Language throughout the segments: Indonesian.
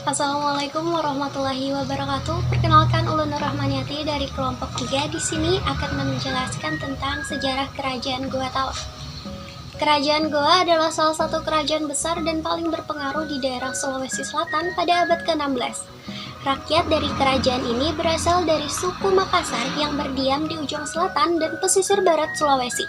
Assalamualaikum warahmatullahi wabarakatuh. Perkenalkan, Ulun Nur Rahmaniati dari kelompok 3 di sini akan menjelaskan tentang sejarah Kerajaan Goa Talo. Kerajaan Goa adalah salah satu kerajaan besar dan paling berpengaruh di daerah Sulawesi Selatan pada abad ke-16. Rakyat dari kerajaan ini berasal dari suku Makassar yang berdiam di ujung selatan dan pesisir barat Sulawesi.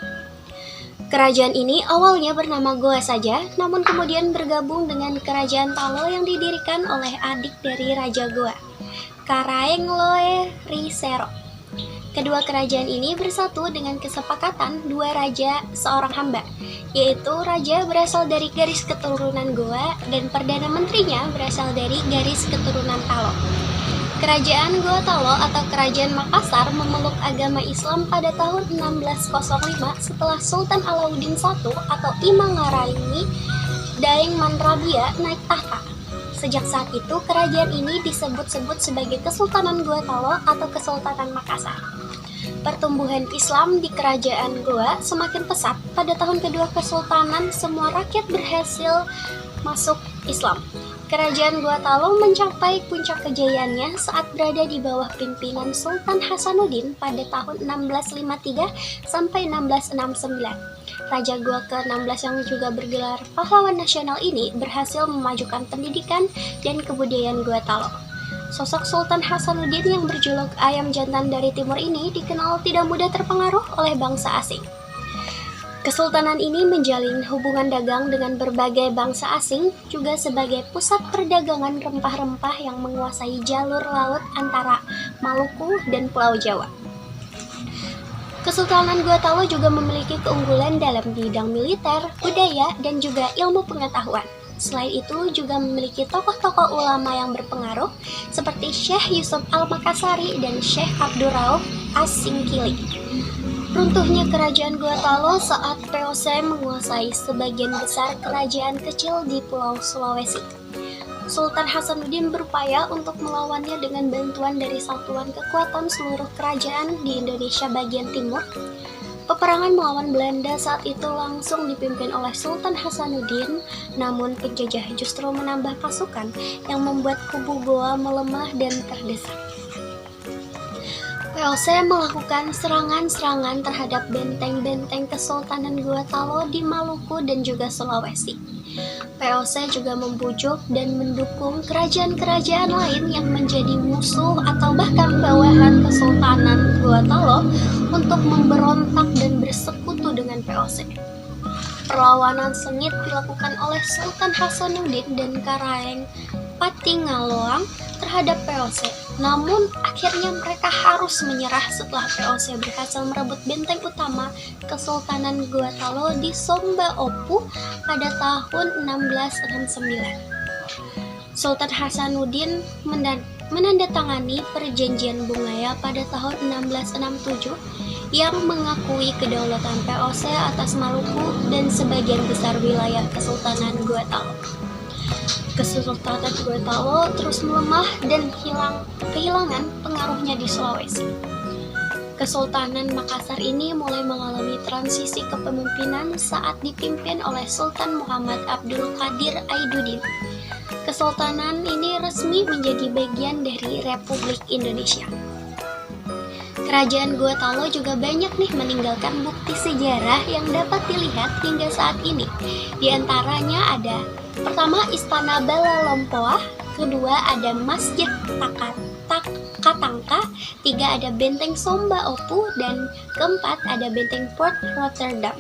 Kerajaan ini awalnya bernama Goa saja, namun kemudian bergabung dengan Kerajaan Talo yang didirikan oleh adik dari Raja Goa, Karaeng Loe Risero. Kedua kerajaan ini bersatu dengan kesepakatan dua raja seorang hamba, yaitu raja berasal dari garis keturunan Goa dan Perdana Menterinya berasal dari garis keturunan Talo. Kerajaan Goa Talo atau Kerajaan Makassar memeluk agama Islam pada tahun 1605 setelah Sultan Alauddin I atau Imangaraimi Daeng Manrabia naik tahta. Sejak saat itu, kerajaan ini disebut-sebut sebagai Kesultanan Goa Talo atau Kesultanan Makassar. Pertumbuhan Islam di Kerajaan Goa semakin pesat. Pada tahun kedua Kesultanan, semua rakyat berhasil masuk Islam. Kerajaan Goa Talo mencapai puncak kejayaannya saat berada di bawah pimpinan Sultan Hasanuddin pada tahun 1653 sampai 1669. Raja Goa ke-16 yang juga bergelar pahlawan nasional ini berhasil memajukan pendidikan dan kebudayaan Goa Talo. Sosok Sultan Hasanuddin yang berjuluk ayam jantan dari timur ini dikenal tidak mudah terpengaruh oleh bangsa asing. Kesultanan ini menjalin hubungan dagang dengan berbagai bangsa asing, juga sebagai pusat perdagangan rempah-rempah yang menguasai jalur laut antara Maluku dan Pulau Jawa. Kesultanan Goa Talo juga memiliki keunggulan dalam bidang militer, budaya, dan juga ilmu pengetahuan. Selain itu juga memiliki tokoh-tokoh ulama yang berpengaruh seperti Syekh Yusuf Al-Makassari dan Syekh Abdul Rauf As-Singkili. Runtuhnya kerajaan Goa Talo saat VOC menguasai sebagian besar kerajaan kecil di Pulau Sulawesi. Sultan Hasanuddin berupaya untuk melawannya dengan bantuan dari satuan kekuatan seluruh kerajaan di Indonesia bagian timur. Peperangan melawan Belanda saat itu langsung dipimpin oleh Sultan Hasanuddin, namun penjajah justru menambah pasukan yang membuat kubu Goa melemah dan terdesak. VOC melakukan serangan-serangan terhadap benteng-benteng Kesultanan Goa Talo di Maluku dan juga Sulawesi. VOC juga membujuk dan mendukung kerajaan-kerajaan lain yang menjadi musuh atau bahkan bawahan Kesultanan Goa Talo untuk memberontak dan bersekutu dengan VOC. Perlawanan sengit dilakukan oleh Sultan Hasanuddin dan Karaeng Patingaloang terhadap VOC. Namun akhirnya mereka harus menyerah setelah VOC berhasil merebut benteng utama Kesultanan Goa Talo di Somba Opu pada tahun 1669. Sultan Hasanuddin menandatangani perjanjian Bungaya pada tahun 1667 yang mengakui kedaulatan VOC atas Maluku dan sebagian besar wilayah Kesultanan Goa Talo. Kesultanan Goa Talo terus melemah dan kehilangan pengaruhnya di Sulawesi. Kesultanan Makassar ini mulai mengalami transisi kepemimpinan saat dipimpin oleh Sultan Muhammad Abdul Qadir Aiduddin. Kesultanan ini resmi menjadi bagian dari Republik Indonesia. Kerajaan Goa Talo juga banyak meninggalkan bukti sejarah yang dapat dilihat hingga saat ini. Di antaranya ada pertama Istana Balalompoah, kedua ada Masjid Katangka, tiga ada Benteng Somba Opu, dan keempat ada Benteng Port Rotterdam.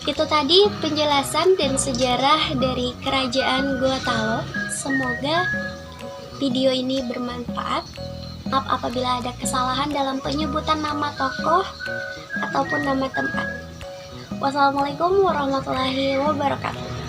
Itu tadi penjelasan dan sejarah dari Kerajaan Goa Talo. Semoga video ini bermanfaat. Maaf apabila ada kesalahan dalam penyebutan nama tokoh ataupun nama tempat. Wassalamualaikum warahmatullahi wabarakatuh.